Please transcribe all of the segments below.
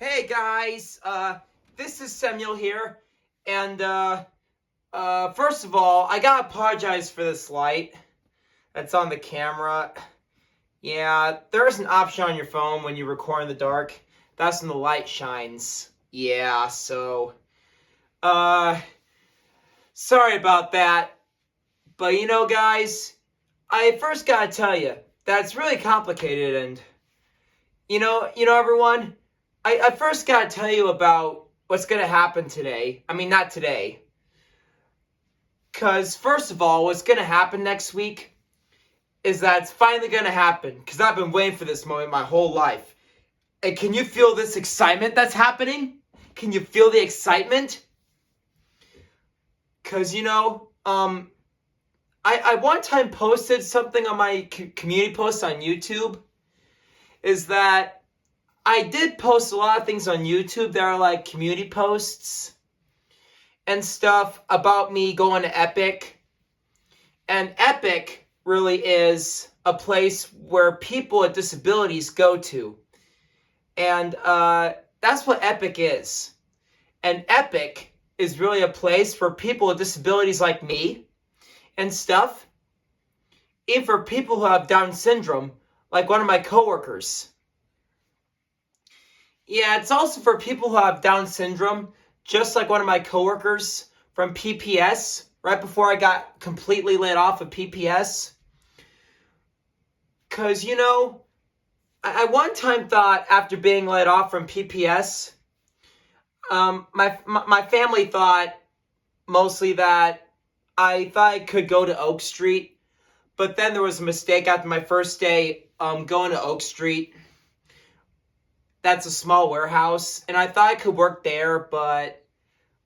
Hey guys, this is Samuel here, and first of all, I gotta apologize for this light that's on the camera. Yeah, there's an option on your phone when you record in the dark. That's when the light shines. Yeah, so, uh, sorry about that. But guys, I first gotta tell you, that's really complicated, and everyone, I first gotta tell you about what's gonna happen today. I mean, not today. Because, first of all, what's gonna happen next week is that it's finally gonna happen. Because I've been waiting for this moment my whole life. And can you feel this excitement that's happening? Can you feel the excitement? Because, I one time posted something on my community post on YouTube. Is that I did post a lot of things on YouTube that are like community posts and stuff about me going to Epic. And Epic really is a place where people with disabilities go to. And that's what Epic is. And Epic is really a place for people with disabilities like me and stuff. Even for people who have Down syndrome, like one of my coworkers. Yeah, it's also for people who have Down syndrome, just like one of my coworkers from PPS, right before I got completely laid off of PPS. Because, I one time thought after being laid off from PPS, my family thought mostly that I thought I could go to Oak Street. But then there was a mistake after my first day going to Oak Street. That's a small warehouse. And I thought I could work there, but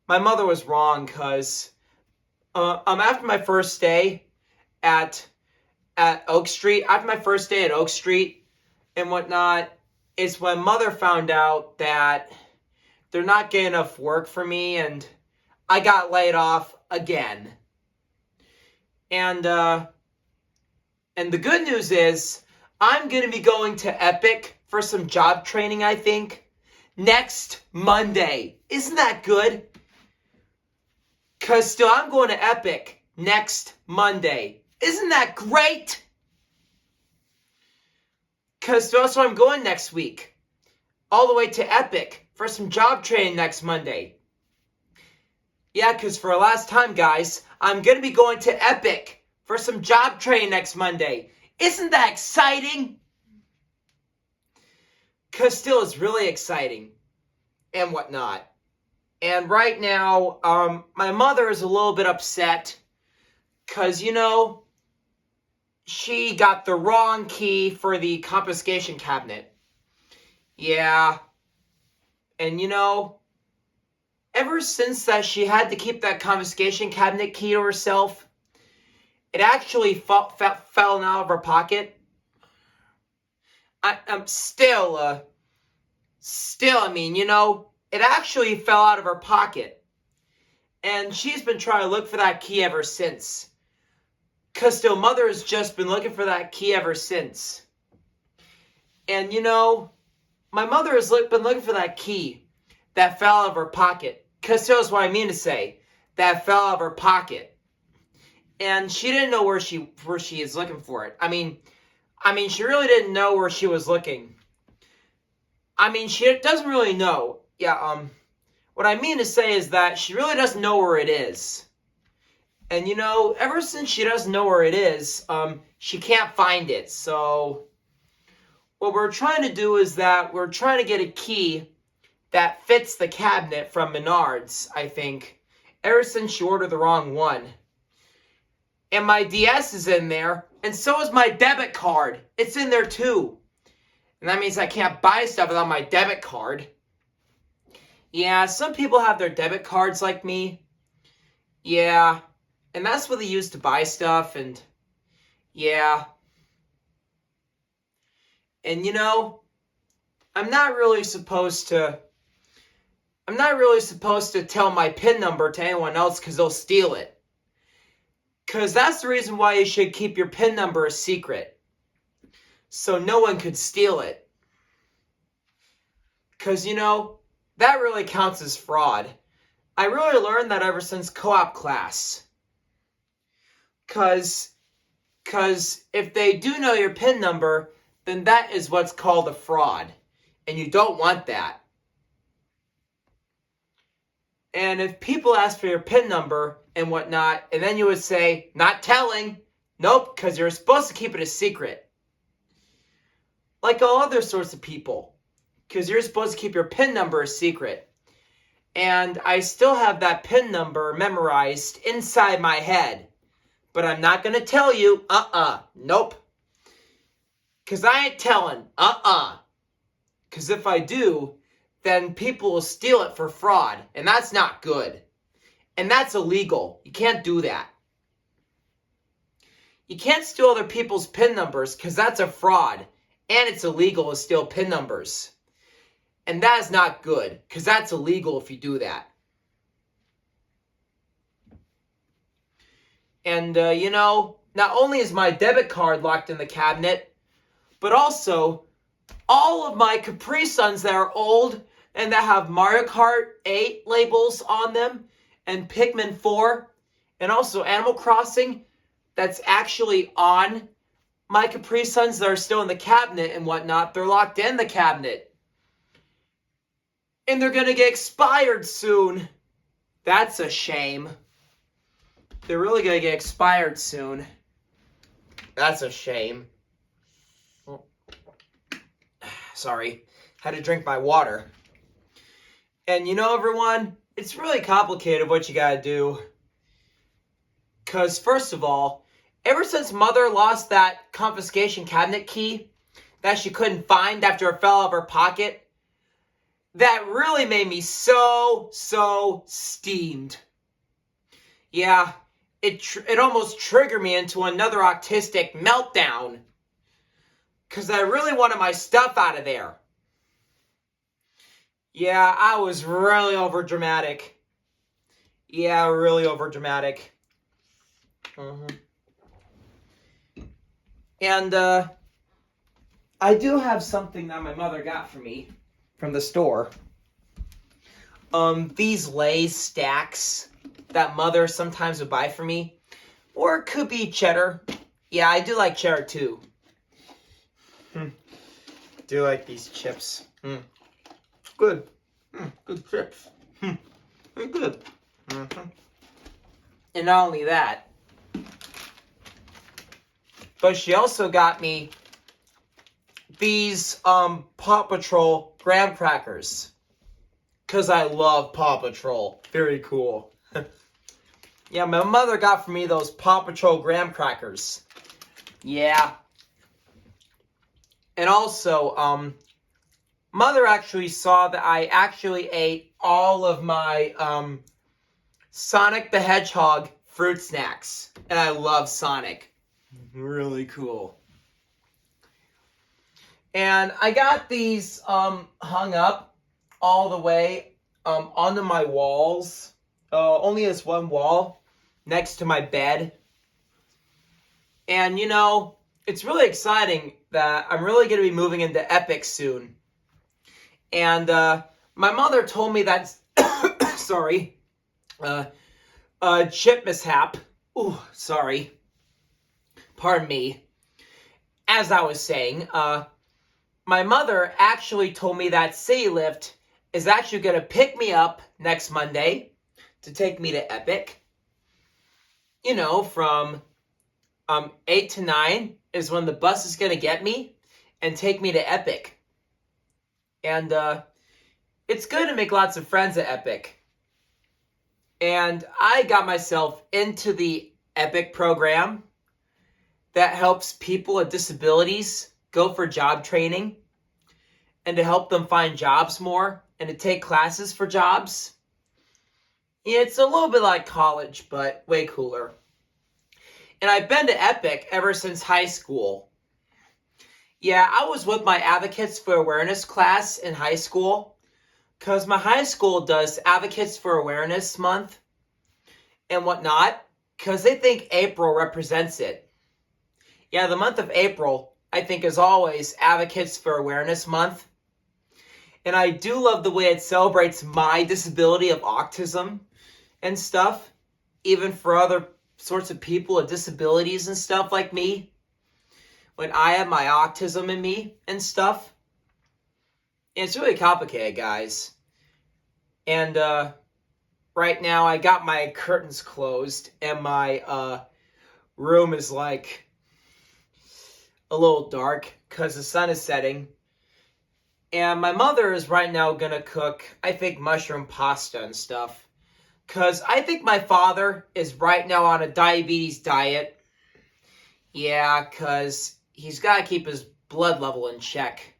my mother was wrong because after my first day at Oak Street, and whatnot, is when mother found out that they're not getting enough work for me, and I got laid off again. And the good news is I'm going to be going to Epic for some job training, I think, next Monday. Isn't that good? Because still, I'm going to Epic next Monday. Isn't that great? Because that's where I'm going next week. All the way to Epic for some job training next Monday. Yeah, because for the last time, guys, I'm going to be going to Epic for some job training next Monday. Isn't that exciting? Because still, it's really exciting. And whatnot. And right now, my mother is a little bit upset. Because, she got the wrong key for the confiscation cabinet. Yeah. And, ever since that she had to keep that confiscation cabinet key to herself, it actually fell out of her pocket. I'm still, it actually fell out of her pocket. And she's been trying to look for that key ever since. Because still, mother has just been looking for that key ever since. And, my mother has been looking for that key that fell out of her pocket. Because that's what I mean to say. That fell out of her pocket. And she didn't know where she is looking for it. I mean, she really didn't know where she was looking. She doesn't really know. Yeah, what I mean to say is that she really doesn't know where it is. And, ever since she doesn't know where it is, she can't find it. So, what we're trying to do is that we're trying to get a key that fits the cabinet from Menards, I think. Ever since she ordered the wrong one. And my DS is in there, and so is my debit card. It's in there too. And that means I can't buy stuff without my debit card. Yeah, some people have their debit cards like me. Yeah, and that's what they use to buy stuff, and yeah. And I'm not really supposed to tell my PIN number to anyone else because they'll steal it. Because that's the reason why you should keep your PIN number a secret. So no one could steal it. Because, that really counts as fraud. I really learned that ever since co-op class. Because if they do know your PIN number, then that is what's called a fraud. And you don't want that. And if people ask for your PIN number and whatnot, and then you would say, not telling. Nope, because you're supposed to keep it a secret. Like all other sorts of people. Because you're supposed to keep your PIN number a secret. And I still have that PIN number memorized inside my head. But I'm not going to tell you, nope. Because I ain't telling, Because if I do, then people will steal it for fraud. And that's not good. And that's illegal. You can't do that. You can't steal other people's PIN numbers because that's a fraud. And it's illegal to steal PIN numbers. And that is not good because that's illegal if you do that. And, not only is my debit card locked in the cabinet, but also all of my Capri Suns that are old and that have Mario Kart 8 labels on them and Pikmin 4 and also Animal Crossing that's actually on my Capri Suns that are still in the cabinet and whatnot. They're locked in the cabinet. And they're going to get expired soon. That's a shame. They're really going to get expired soon. That's a shame. Oh. Sorry. Had to drink my water. And everyone, it's really complicated what you got to do. Because first of all, ever since Mother lost that confiscation cabinet key that she couldn't find after it fell out of her pocket, that really made me so steamed. Yeah, it almost triggered me into another autistic meltdown. Because I really wanted my stuff out of there. Yeah, I was really overdramatic. Yeah, really overdramatic. And I do have something that my mother got for me from the store. These Lay's stacks that Mother sometimes would buy for me. Or it could be cheddar. Yeah, I do like cheddar too. Do like these chips. Good. Good chips. Very good. And not only that, but she also got me these Paw Patrol graham crackers. Because I love Paw Patrol. Very cool. Yeah, my mother got for me those Paw Patrol graham crackers. Yeah. And also, Mother actually saw that I actually ate all of my Sonic the Hedgehog fruit snacks. And I love Sonic. Really cool. And I got these hung up all the way onto my walls. Only this one wall next to my bed. And, it's really exciting that I'm really going to be moving into Epic soon. And my mother told me that, sorry, chip mishap. Ooh, sorry. Pardon me. As I was saying, my mother actually told me that City Lift is actually going to pick me up next Monday to take me to Epic. From 8 to 9 is when the bus is going to get me and take me to Epic. And it's good to make lots of friends at Epic. And I got myself into the Epic program that helps people with disabilities go for job training and to help them find jobs more and to take classes for jobs. It's a little bit like college, but way cooler. And I've been to Epic ever since high school. Yeah, I was with my Advocates for Awareness class in high school because my high school does Advocates for Awareness Month and whatnot because they think April represents it. Yeah, the month of April, I think, is always Advocates for Awareness Month. And I do love the way it celebrates my disability of autism and stuff, even for other sorts of people with disabilities and stuff like me, when I have my autism in me and stuff. And it's really complicated, guys. And right now I got my curtains closed and my room is like a little dark because the sun is setting. And my mother is right now going to cook, I think, mushroom pasta and stuff. Because I think my father is right now on a diabetes diet. Yeah, because he's got to keep his blood level in check.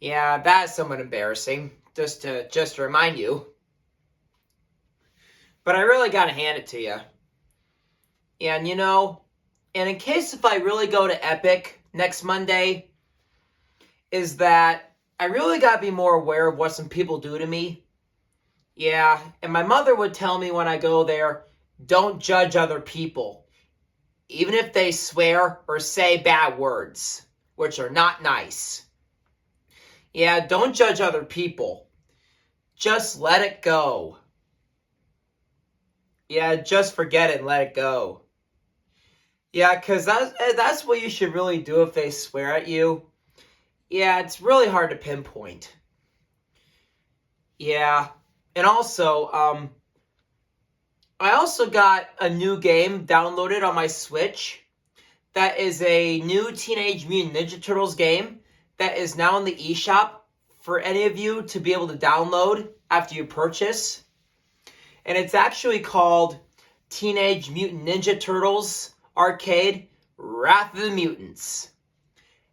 Yeah, that is somewhat embarrassing, just to remind you. But I really got to hand it to you. And, and in case if I really go to Epic next Monday, is that I really got to be more aware of what some people do to me. Yeah, and my mother would tell me when I go there, don't judge other people, even if they swear or say bad words, which are not nice. Yeah, don't judge other people. Just let it go. Yeah, just forget it and let it go. Yeah, because that's what you should really do if they swear at you. Yeah, it's really hard to pinpoint. Yeah, and also, I also got a new game downloaded on my Switch. That is a new Teenage Mutant Ninja Turtles game that is now in the eShop for any of you to be able to download after you purchase. And it's actually called Teenage Mutant Ninja Turtles Arcade Wrath of the Mutants.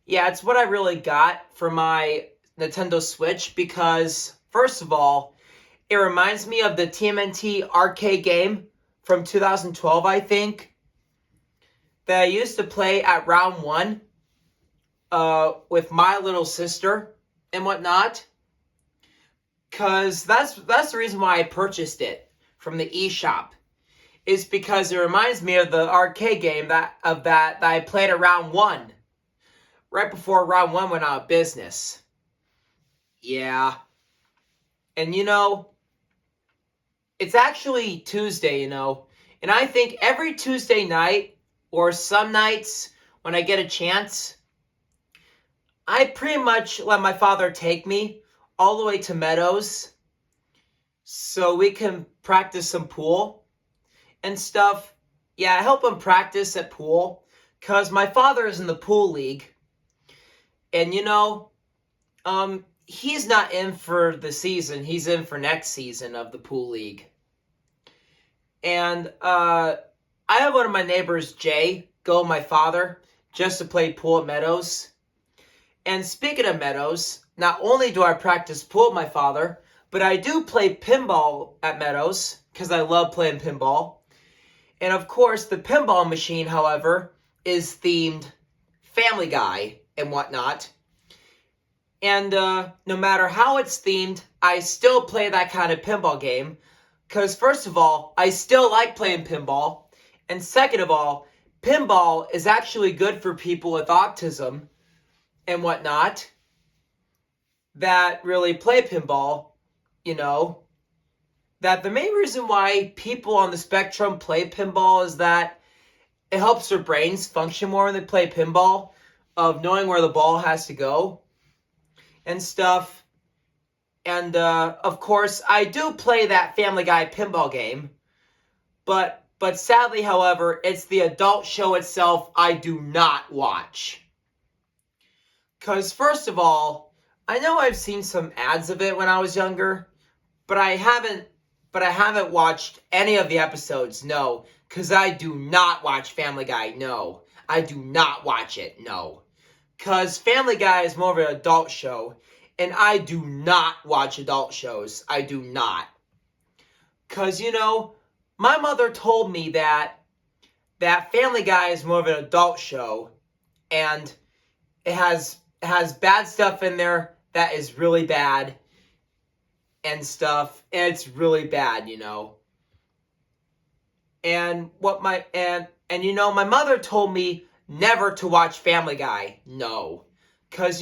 Yeah, it's what I really got for my Nintendo Switch because, first of all, it reminds me of the TMNT arcade game from 2012, I think, that I used to play at round 1 with my little sister and whatnot. Because that's the reason why I purchased it from the eShop. Is because it reminds me of the arcade game that I played at round 1. Right before round 1 went out of business. Yeah. And it's actually Tuesday, and I think every Tuesday night, or some nights when I get a chance, I pretty much let my father take me all the way to Meadows so we can practice some pool and stuff. Yeah, I help him practice at pool because my father is in the pool league. And, he's not in for the season. He's in for next season of the pool league. And I have one of my neighbors, Jay, go with my father just to play pool at Meadows. And speaking of Meadows, not only do I practice pool with my father, but I do play pinball at Meadows because I love playing pinball. And of course, the pinball machine, however, is themed Family Guy and whatnot. And no matter how it's themed, I still play that kind of pinball game. Because first of all, I still like playing pinball. And second of all, pinball is actually good for people with autism and whatnot that really play pinball, that the main reason why people on the spectrum play pinball is that it helps their brains function more when they play pinball, of knowing where the ball has to go and stuff. And, of course, I do play that Family Guy pinball game. But sadly, however, it's the adult show itself I do not watch. Because, first of all, I know I've seen some ads of it when I was younger, but I haven't watched any of the episodes, no. Because I do not watch Family Guy, no. I do not watch it, no. Because Family Guy is more of an adult show. And I do not watch adult shows. I do not. Because, my mother told me that Family Guy is more of an adult show. And it has bad stuff in there that is really bad. And stuff. And it's really bad, And my mother told me never to watch Family Guy. No. Because,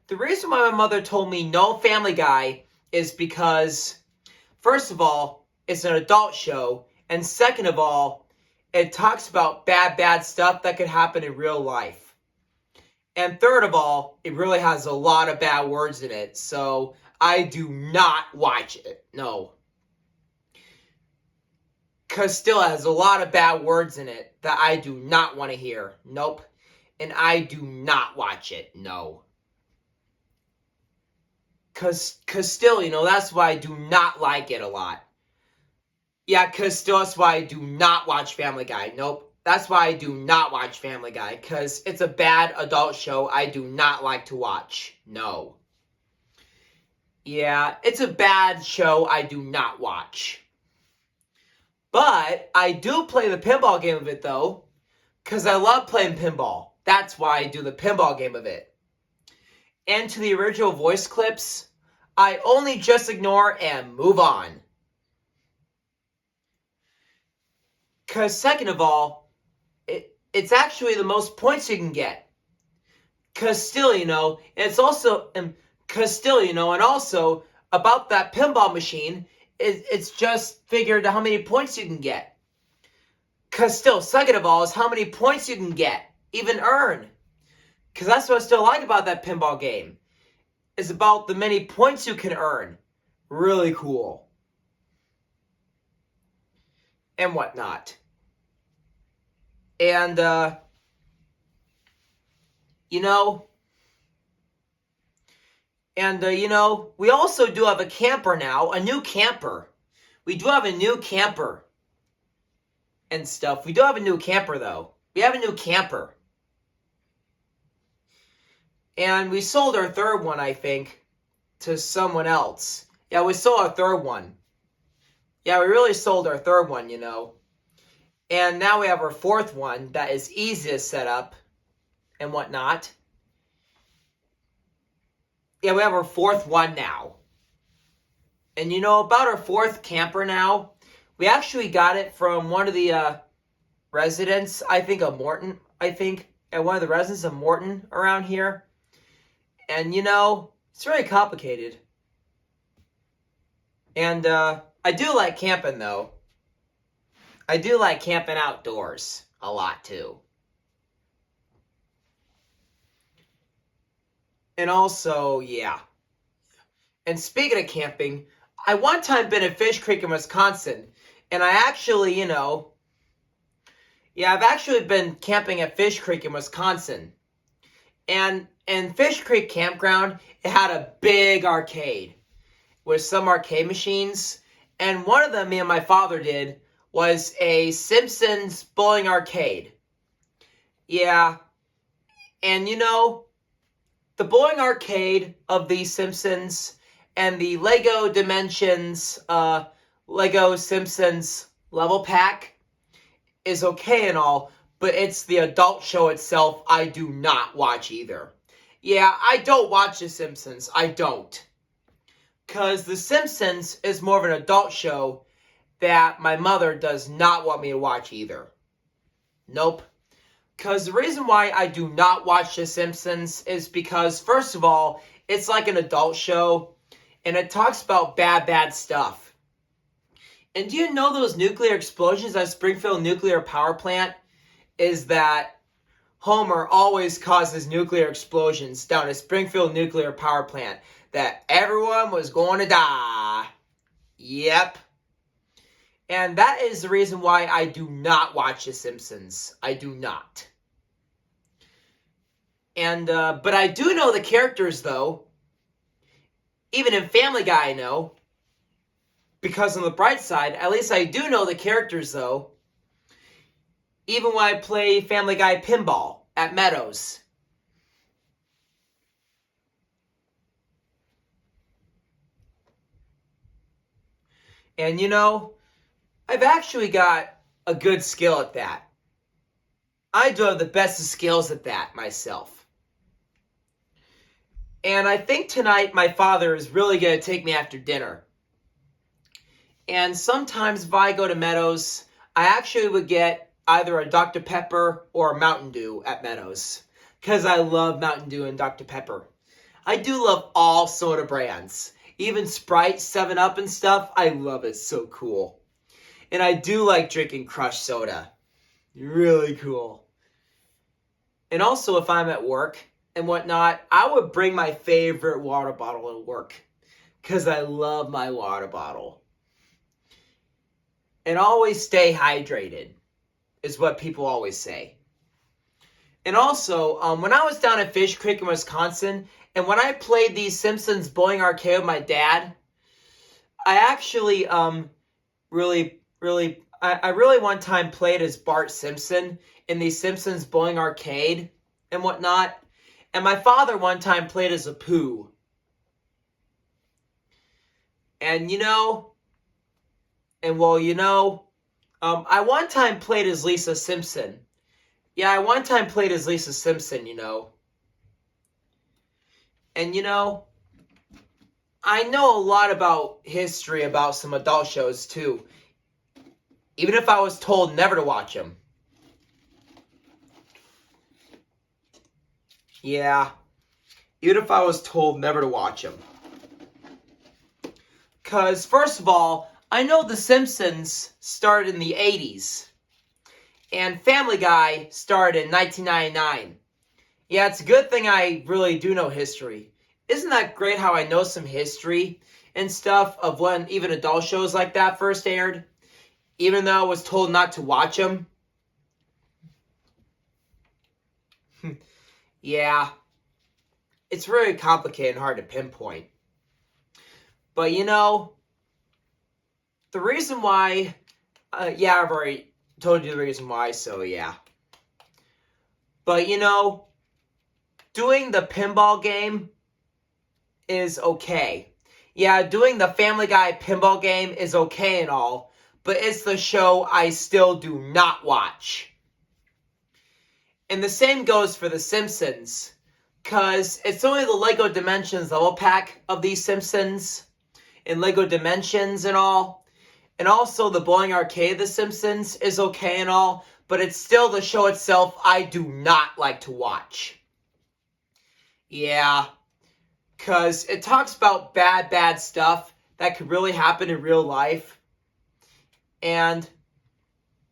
The reason why my mother told me no Family Guy is because, first of all, it's an adult show, and second of all, it talks about bad stuff that could happen in real life. And third of all, it really has a lot of bad words in it, so I do not watch it. No. Because still has a lot of bad words in it that I do not want to hear. Nope. And I do not watch it. No. Because still, that's why I do not like it a lot. Yeah, because still that's why I do not watch Family Guy. Nope. That's why I do not watch Family Guy. Because it's a bad adult show I do not like to watch. No. Yeah, it's a bad show I do not watch. But I do play the pinball game of it, though, because I love playing pinball. That's why I do the pinball game of it. And to the original voice clips, I only just ignore and move on. Because second of all, it's actually the most points you can get. Because still, it's also, because still, and also about that pinball machine, it's just figured how many points you can get. Because still, second of all, is how many points you can get, even earn. Because that's what I still like about that pinball game. Is about the many points you can earn. Really cool. And whatnot. And, we also do have a camper now, a new camper. We do have a new camper and stuff. We do have a new camper, though. We have a new camper. And we sold our third one, I think, to someone else. Yeah, we sold our third one. Yeah, we really sold our third one, And now we have our fourth one that is easy to set up and whatnot. Yeah, we have our fourth one now. And about our fourth camper now, we actually got it from one of the residents, I think of Morton, at one of the residents of Morton around here. And, it's really complicated. And I do like camping, though. I do like camping outdoors a lot, too. And also, yeah. And speaking of camping, I one time been at Fish Creek in Wisconsin. And I actually, I've actually been camping at Fish Creek in Wisconsin. And in Fish Creek Campground, it had a big arcade with some arcade machines. And one of them me and my father did was a Simpsons bowling arcade. Yeah. And the bowling arcade of the Simpsons and the Lego Dimensions Lego Simpsons level pack is okay and all, but it's the adult show itself I do not watch either. Yeah, I don't watch The Simpsons. I don't. Because The Simpsons is more of an adult show that my mother does not want me to watch either. Nope. Because the reason why I do not watch The Simpsons is because, first of all, it's like an adult show, and it talks about bad stuff. And do you know those nuclear explosions at Springfield Nuclear Power Plant? Is that Homer always causes nuclear explosions down at Springfield Nuclear Power Plant. That everyone was going to die. Yep. And that is the reason why I do not watch The Simpsons. I do not. And, but I do know the characters, though. Even in Family Guy, I know. Because on the bright side, at least I do know the characters, though. Even when I play Family Guy pinball at Meadows. And I've actually got a good skill at that. I do have the best of skills at that myself. And I think tonight my father is really going to take me after dinner. And sometimes if I go to Meadows, I actually would get either a Dr. Pepper or a Mountain Dew at Meadows. Because I love Mountain Dew and Dr. Pepper. I do love all soda brands. Even Sprite, 7-Up and stuff. I love it. So cool. And I do like drinking crushed soda. Really cool. And also, if I'm at work and whatnot, I would bring my favorite water bottle to work. Because I love my water bottle. And always stay hydrated, is what people always say. And also, when I was down at Fish Creek in Wisconsin, and when I played the Simpsons bowling arcade with my dad, I actually really one time played as Bart Simpson in the Simpsons bowling arcade and whatnot. And my father one time played as Apu. And I one time played as Lisa Simpson. Yeah, I one time played as Lisa Simpson, And I know a lot about history about some adult shows too. Even if I was told never to watch them. Yeah. Even if I was told never to watch them. Because, first of all, I know The Simpsons started in the 80s. And Family Guy started in 1999. Yeah, it's a good thing I really do know history. Isn't that great how I know some history and stuff of when even adult shows like that first aired? Even though I was told not to watch them? Yeah. It's really complicated and hard to pinpoint. But the reason why... I've already told you the reason why, so yeah. But doing the pinball game is okay. Yeah, doing the Family Guy pinball game is okay and all, but it's the show I still do not watch. And the same goes for The Simpsons, because it's only the Lego Dimensions level pack of these Simpsons, and Lego Dimensions and all. And also the bowling arcade of The Simpsons is okay and all, but it's still the show itself I do not like to watch. Yeah, because it talks about bad stuff that could really happen in real life. And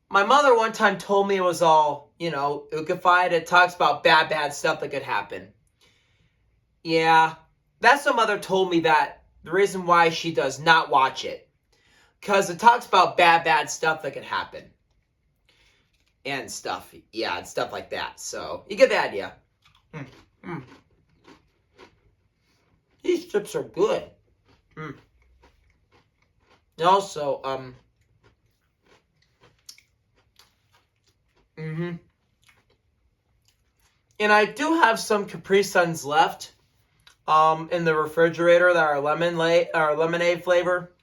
my mother one time told me it was all, ookified. It talks about bad stuff that could happen. Yeah, that's what mother told me, that the reason why she does not watch it. Because it talks about bad stuff that could happen. And stuff. Yeah, and stuff like that. So, you get the idea. These chips are good. And also, and I do have some Capri Suns left, in the refrigerator that are lemonade flavor.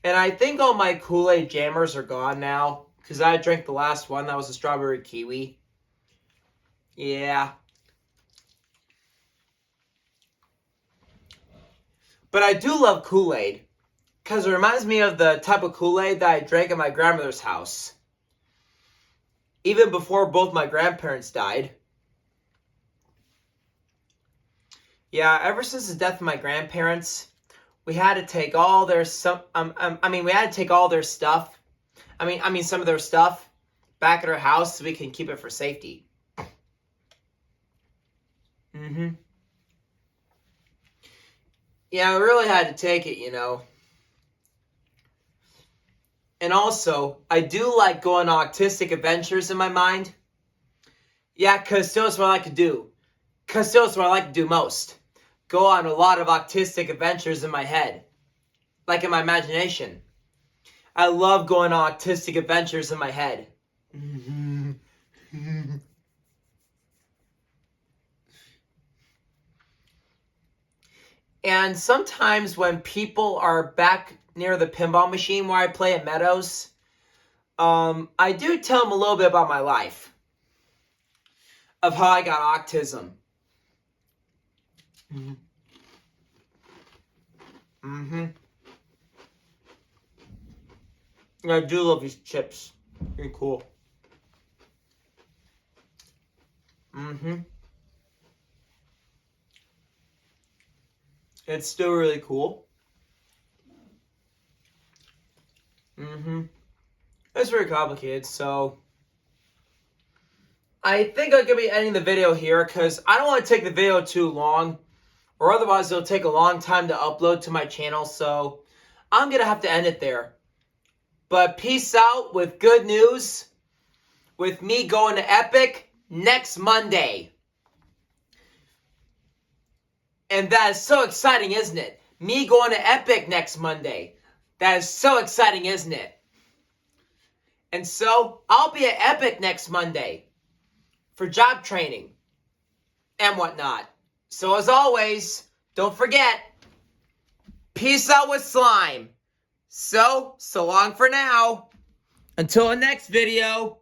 And I think all my Kool-Aid Jammers are gone now, because I drank the last one. That was a strawberry kiwi. Yeah. But I do love Kool-Aid, because it reminds me of the type of Kool-Aid that I drank at my grandmother's house. Even before both my grandparents died. Yeah, ever since the death of my grandparents, we had to take all their some of their stuff back at our house so we can keep it for safety. Yeah, we really had to take it, And also, I do like going on autistic adventures in my mind. Yeah, because that's what I like to do. Because that's what I like to do most. Go on a lot of autistic adventures in my head. Like in my imagination. I love going on autistic adventures in my head. And sometimes when people are back near the pinball machine where I play at Meadows, I do tell them a little bit about my life. Of how I got autism. I do love these chips. Pretty cool. It's still really cool. It's very complicated, so I think I'm going to be ending the video here because I don't want to take the video too long, or otherwise it'll take a long time to upload to my channel, so I'm going to have to end it there. But peace out with good news, with me going to Epic next Monday. And that is so exciting, isn't it? Me going to Epic next Monday. That is so exciting, isn't it? And so, I'll be at Epic next Monday for job training and whatnot. So as always, don't forget, peace out with slime. So long for now. Until the next video.